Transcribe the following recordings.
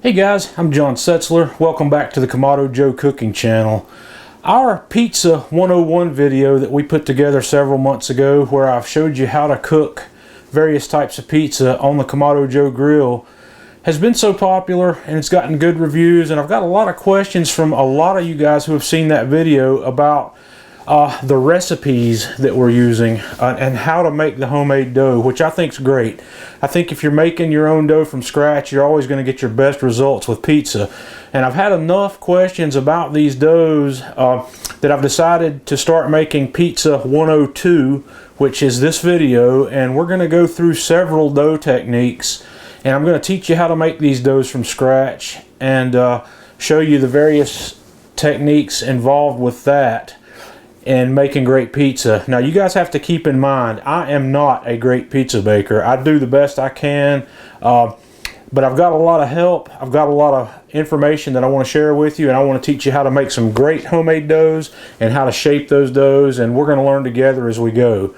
Hey guys, I'm John Setzler. Welcome back to the Kamado Joe cooking channel. Our Pizza 101 video that we put together several months ago, where I've showed you how to cook various types of pizza on the Kamado Joe grill, has been so popular and it's gotten good reviews, and I've got a lot of questions from a lot of you guys who have seen that video about the recipes that we're using and how to make the homemade dough, which I think is great. I think if you're making your own dough from scratch, you're always going to get your best results with pizza. And I've had enough questions about these doughs that I've decided to start making Pizza 102, which is this video, and we're going to go through several dough techniques, and I'm going to teach you how to make these doughs from scratch and show you the various techniques involved with that and making great pizza. Now you guys have to keep in mind, I am not a great pizza baker. I do the best I can, but I've got a lot of help. I've got a lot of information that I want to share with you, and I want to teach you how to make some great homemade doughs and how to shape those doughs, and we're going to learn together as we go.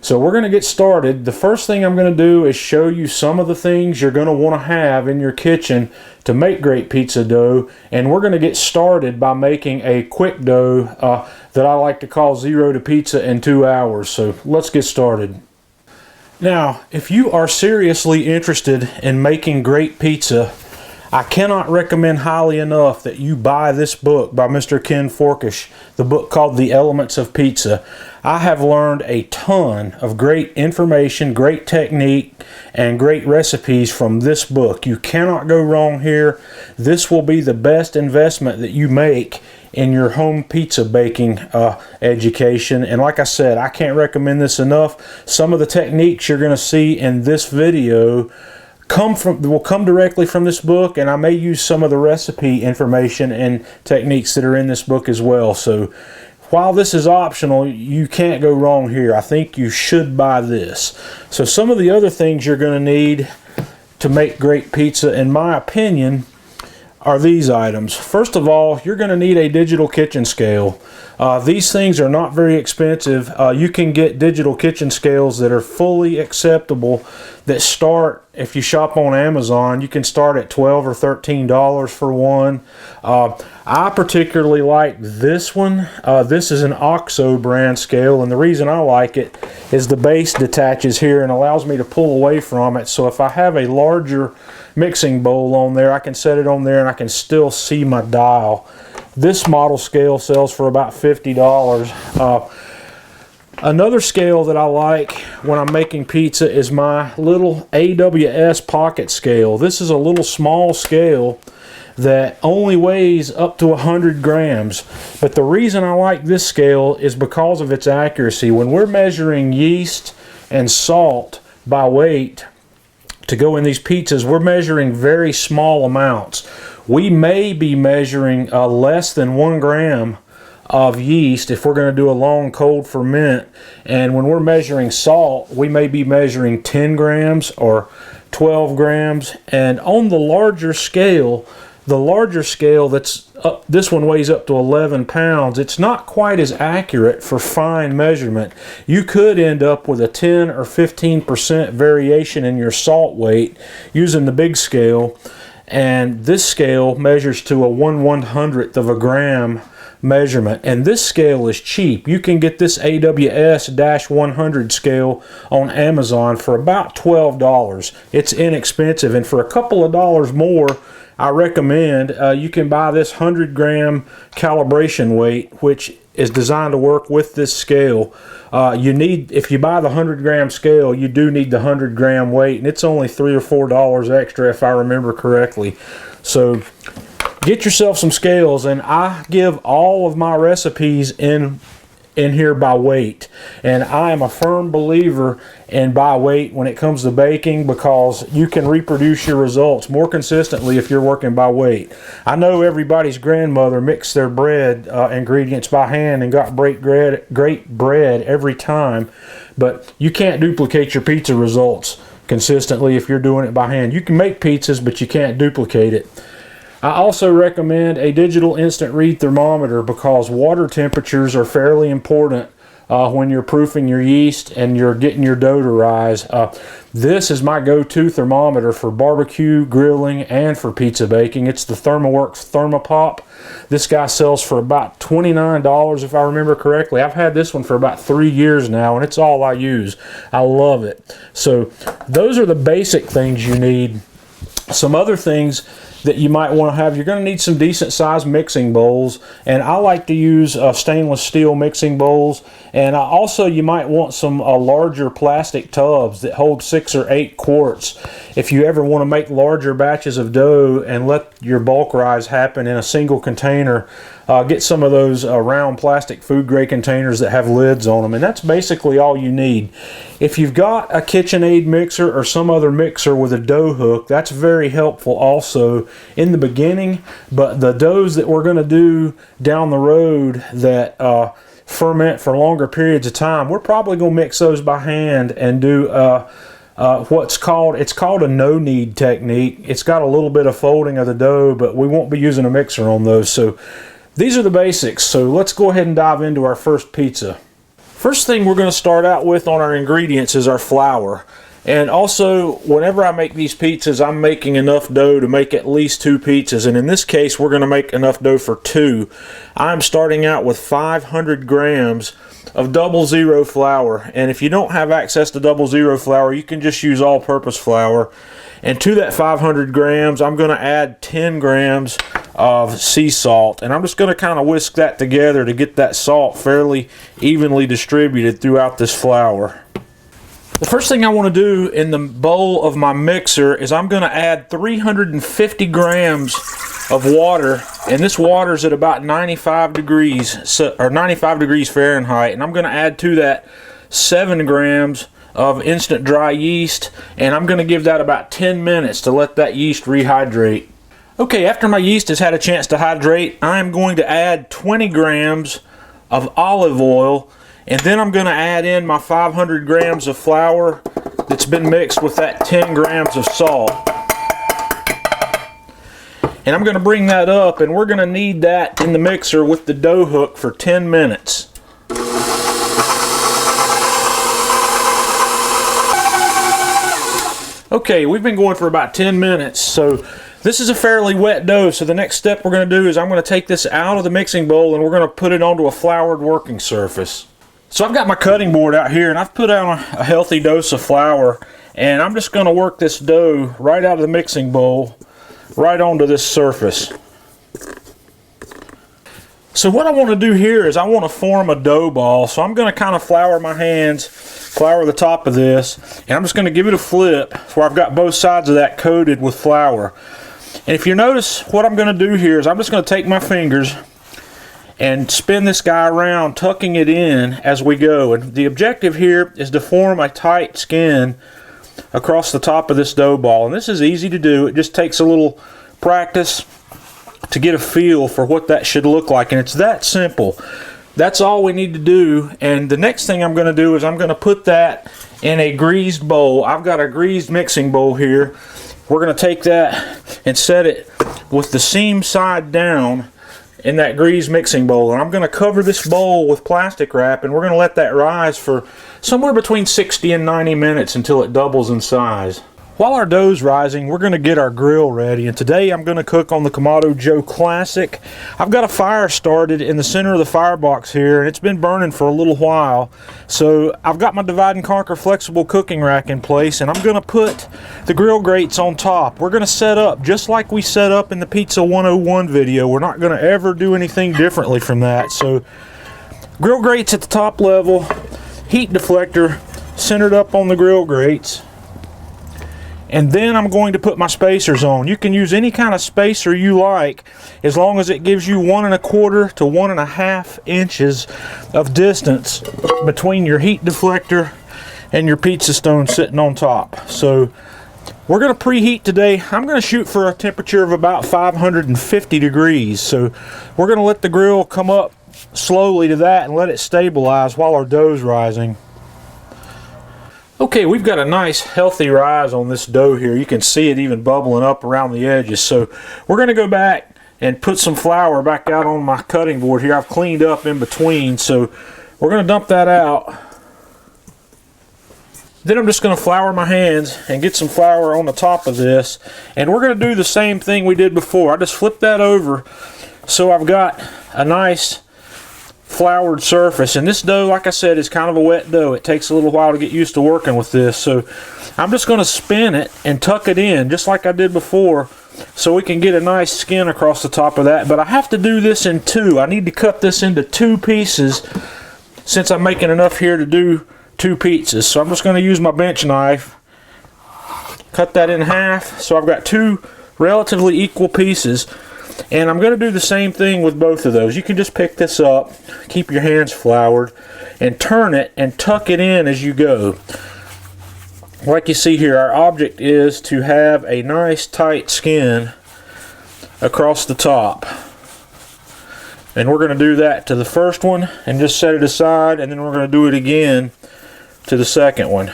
So we're going to get started. The first thing I'm going to do is show you some of the things you're going to want to have in your kitchen to make great pizza dough, and we're going to get started by making a quick dough that I like to call 0 to pizza in 2 hours. So let's get started. Now, if you are seriously interested in making great pizza, I cannot recommend highly enough that you buy this book by Mr. Ken Forkish, the book called The Elements of Pizza. I have learned a ton of great information, great technique, and great recipes from this book. You cannot go wrong here. This will be the best investment that you make in your home pizza baking education. And like I said, I can't recommend this enough. Some of the techniques you're going to see in this video will come directly from this book, and I may use some of the recipe information and techniques that are in this book as well. So while this is optional, you can't go wrong here. I think you should buy this. So some of the other things you're going to need to make great pizza, in my opinion, are these items. First of all, you're going to need a digital kitchen scale. These things are not very expensive. You can get digital kitchen scales that are fully acceptable that start, if you shop on Amazon, you can start at $12 or $13 for one. I particularly like this one. This is an OXO brand scale, and the reason I like it is the base detaches here and allows me to pull away from it. So if I have a larger mixing bowl on there, I can set it on there and I can still see my dial. This model scale sells for about $50. Another scale that I like when I'm making pizza is my little AWS pocket scale. This is a little small scale that only weighs up to 100 grams. But the reason I like this scale is because of its accuracy. When we're measuring yeast and salt by weight to go in these pizzas, we're measuring very small amounts. We may be measuring less than 1 gram of yeast if we're going to do a long cold ferment, and when we're measuring salt, we may be measuring 10 grams or 12 grams. And on the larger scale that's up, this one weighs up to 11 pounds. It's not quite as accurate for fine measurement. You could end up with a 10 or 15% variation in your salt weight using the big scale, and this scale measures to a 1/100th of a gram measurement, and this scale is cheap. You can get this AWS-100 scale on Amazon for about $12. It's inexpensive, and for a couple of dollars more, I recommend you can buy this 100-gram calibration weight, which is designed to work with this scale. If you buy the 100-gram scale, you do need the 100-gram weight, and it's only $3 or $4 extra if I remember correctly. So get yourself some scales, and I give all of my recipes in here by weight, and I am a firm believer in by weight when it comes to baking, because you can reproduce your results more consistently if you're working by weight. I know everybody's grandmother mixed their bread ingredients by hand and got great bread every time, but you can't duplicate your pizza results consistently if you're doing it by hand. You can make pizzas, but you can't duplicate it. I also recommend a digital instant read thermometer because water temperatures are fairly important when you're proofing your yeast and you're getting your dough to rise. This is my go-to thermometer for barbecue, grilling, and for pizza baking. It's the ThermoWorks Thermopop. This guy sells for about $29 if I remember correctly. I've had this one for about 3 years now, and it's all I use. I love it. So those are the basic things you need. Some other things that you might want to have, you're going to need some decent sized mixing bowls, and I like to use stainless steel mixing bowls. And also you might want some larger plastic tubs that hold 6 or 8 quarts if you ever want to make larger batches of dough and let your bulk rise happen in a single container. Get some of those round plastic food grade containers that have lids on them, and that's basically all you need. If you've got a KitchenAid mixer or some other mixer with a dough hook, that's very helpful also in the beginning. But the doughs that we're going to do down the road that ferment for longer periods of time, we're probably going to mix those by hand and do it's called a no knead technique. It's got a little bit of folding of the dough, but we won't be using a mixer on those. So these are the basics. So let's go ahead and dive into our first pizza. First thing we're going to start out with on our ingredients is our flour. And also, whenever I make these pizzas, I'm making enough dough to make at least 2 pizzas. And in this case, we're going to make enough dough for 2. I'm starting out with 500 grams of 00 flour. And if you don't have access to 00 flour, you can just use all-purpose flour. And to that 500 grams, I'm going to add 10 grams of sea salt. And I'm just going to kind of whisk that together to get that salt fairly evenly distributed throughout this flour. The first thing I want to do in the bowl of my mixer is I'm going to add 350 grams of water, and this water is at about 95 degrees or 95 degrees Fahrenheit, and I'm going to add to that 7 grams of instant dry yeast, and I'm going to give that about 10 minutes to let that yeast rehydrate. Okay, after my yeast has had a chance to hydrate, I'm going to add 20 grams of olive oil, and then I'm going to add in my 500 grams of flour that's been mixed with that 10 grams of salt. And I'm going to bring that up, and we're going to knead that in the mixer with the dough hook for 10 minutes. Okay, we've been going for about 10 minutes, so this is a fairly wet dough, so the next step we're going to do is I'm going to take this out of the mixing bowl and we're going to put it onto a floured working surface. So I've got my cutting board out here, and I've put out a healthy dose of flour, and I'm just going to work this dough right out of the mixing bowl right onto this surface. So what I want to do here is I want to form a dough ball. So I'm going to kind of flour my hands, flour the top of this, and I'm just going to give it a flip where I've got both sides of that coated with flour. And if you notice, what I'm going to do here is I'm just going to take my fingers and spin this guy around, tucking it in as we go. And the objective here is to form a tight skin across the top of this dough ball. And this is easy to do. It just takes a little practice to get a feel for what that should look like. And it's that simple. That's all we need to do. And the next thing I'm going to do is I'm going to put that in a greased bowl. I've got a greased mixing bowl here. We're going to take that and set it with the seam side down in that greased mixing bowl, and I'm going to cover this bowl with plastic wrap, and we're going to let that rise for somewhere between 60 and 90 minutes until it doubles in size. While our dough's rising, we're going to get our grill ready, and today I'm going to cook on the Kamado Joe Classic. I've got a fire started in the center of the firebox here, and it's been burning for a little while. So I've got my divide and conquer flexible cooking rack in place, and I'm going to put the grill grates on top. We're going to set up just like we set up in the Pizza 101 video. We're not going to ever do anything differently from that. So grill grates at the top level, heat deflector centered up on the grill grates. And then I'm going to put my spacers on. You can use any kind of spacer you like, as long as it gives you 1 1/4 to 1 1/2 inches of distance between your heat deflector and your pizza stone sitting on top. So we're going to preheat today. I'm going to shoot for a temperature of about 550 degrees. So we're going to let the grill come up slowly to that and let it stabilize while our dough's rising. Okay, we've got a nice healthy rise on this dough here. You can see it even bubbling up around the edges. So we're going to go back and put some flour back out on my cutting board here. I've cleaned up in between. So We're going to dump that out. Then I'm just going to flour my hands and get some flour on the top of this. And we're going to do the same thing we did before. I just flip that over so I've got a nice floured surface. And this dough, like I said, is kind of a wet dough. It takes a little while to get used to working with this. So I'm just going to spin it and tuck it in just like I did before so we can get a nice skin across the top of that. But I have to do this in two. I need to cut this into two pieces since I'm making enough here to do 2 pizzas. So I'm just going to use my bench knife, cut that in half so I've got 2 relatively equal pieces. And I'm going to do the same thing with both of those. You can just pick this up, keep your hands floured, and turn it and tuck it in as you go. Like you see here, our object is to have a nice tight skin across the top. And we're going to do that to the first one and just set it aside, and then we're going to do it again to the second one.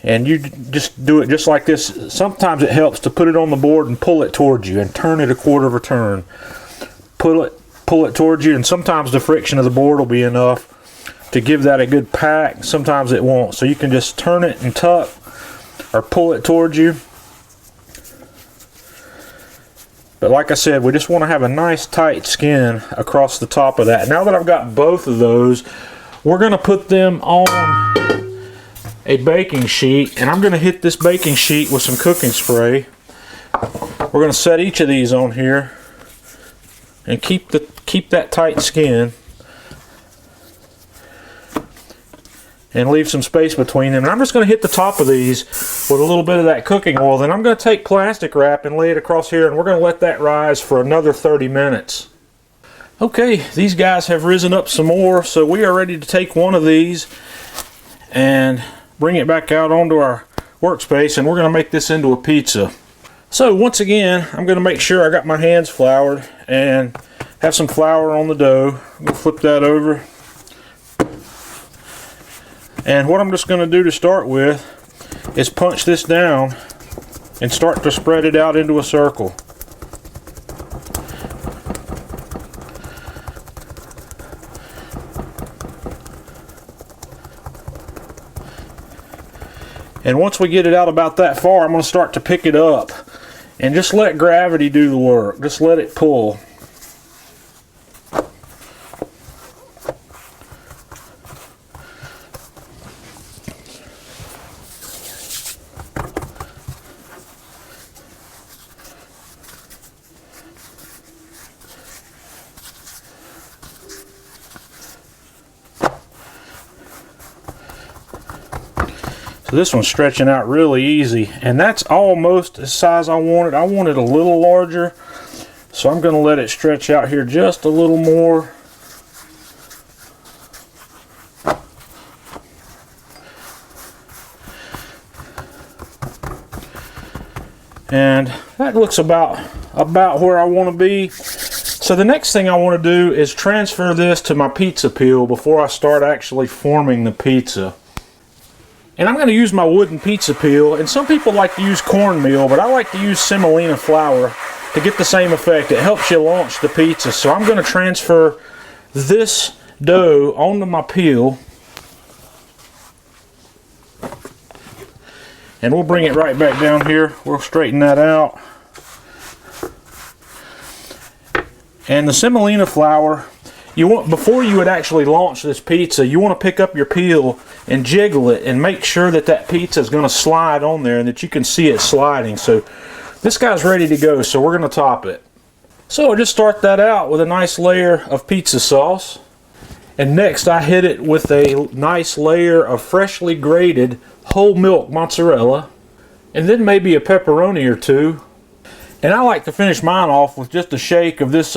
And you just do it just like this. Sometimes it helps to put it on the board and pull it towards you and turn it a quarter of a turn. Pull it towards you, and sometimes the friction of the board will be enough to give that a good pack. Sometimes it won't. So you can just turn it and tuck or pull it towards you. But like I said, we just want to have a nice tight skin across the top of that. Now that I've got both of those, we're going to put them on a baking sheet, and I'm going to hit this baking sheet with some cooking spray. We're going to set each of these on here and keep that tight skin and leave some space between them. And I'm just going to hit the top of these with a little bit of that cooking oil. Then I'm going to take plastic wrap and lay it across here, and we're going to let that rise for another 30 minutes. Okay, these guys have risen up some more, so we are ready to take one of these and bring it back out onto our workspace, and we're going to make this into a pizza. So once again, I'm going to make sure I got my hands floured and have some flour on the dough. I'm going to flip that over. And what I'm just going to do to start with is punch this down and start to spread it out into a circle. And once we get it out about that far, I'm going to start to pick it up and just let gravity do the work. Just let it pull. So this one's stretching out really easy, and that's almost the size I wanted. I want it a little larger, so I'm going to let it stretch out here just a little more. And that looks about where I want to be. So the next thing I want to do is transfer this to my pizza peel before I start actually forming the pizza. And I'm going to use my wooden pizza peel, and some people like to use cornmeal, but I like to use semolina flour to get the same effect. It helps you launch the pizza. So I'm going to transfer this dough onto my peel, and we'll bring it right back down here. We'll straighten that out. And the semolina flour, you want, before you would actually launch this pizza, you want to pick up your peel and jiggle it and make sure that that pizza is going to slide on there and that you can see it sliding. So this guy's ready to go, so we're going to top it. So I just start that out with a nice layer of pizza sauce, and next I hit it with a nice layer of freshly grated whole milk mozzarella, and then maybe a pepperoni or two. And I like to finish mine off with just a shake of this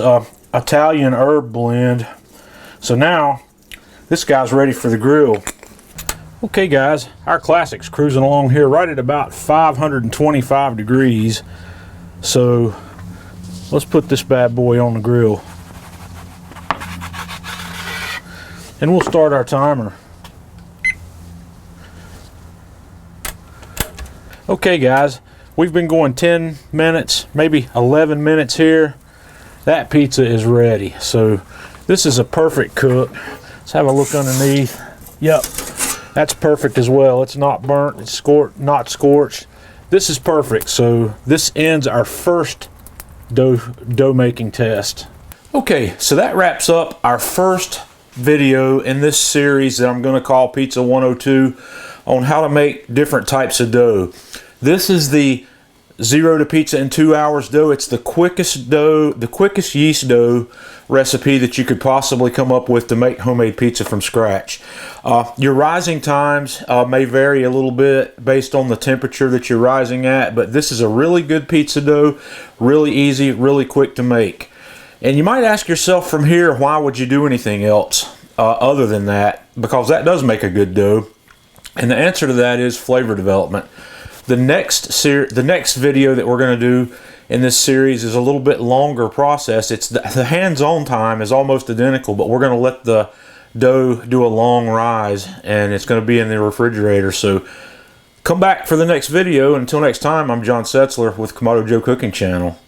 Italian herb blend. So now this guy's ready for the grill. Okay guys, our classic's cruising along here right at about 525 degrees. So let's put this bad boy on the grill. And we'll start our timer. Okay guys, we've been going 10 minutes, maybe 11 minutes here. That pizza is ready. So this is a perfect cook. Let's have a look underneath. Yep, that's perfect as well. It's not burnt, it's not scorched. This is perfect. So this ends our first dough making test. Okay, so that wraps up our first video in this series that I'm going to call Pizza 102 on how to make different types of dough. This is the 0 to pizza in 2 hours dough. It's the quickest dough, the quickest yeast dough recipe that you could possibly come up with to make homemade pizza from scratch. Your rising times may vary a little bit based on the temperature that you're rising at, but this is a really good pizza dough, really easy, really quick to make. And you might ask yourself from here, why would you do anything else other than that? Because that does make a good dough. And the answer to that is flavor development. The next video that we're going to do in this series is a little bit longer process. It's the hands-on time is almost identical, but we're going to let the dough do a long rise, and it's going to be in the refrigerator. So come back for the next video. Until next time, I'm John Setzler with Kamado Joe Cooking Channel.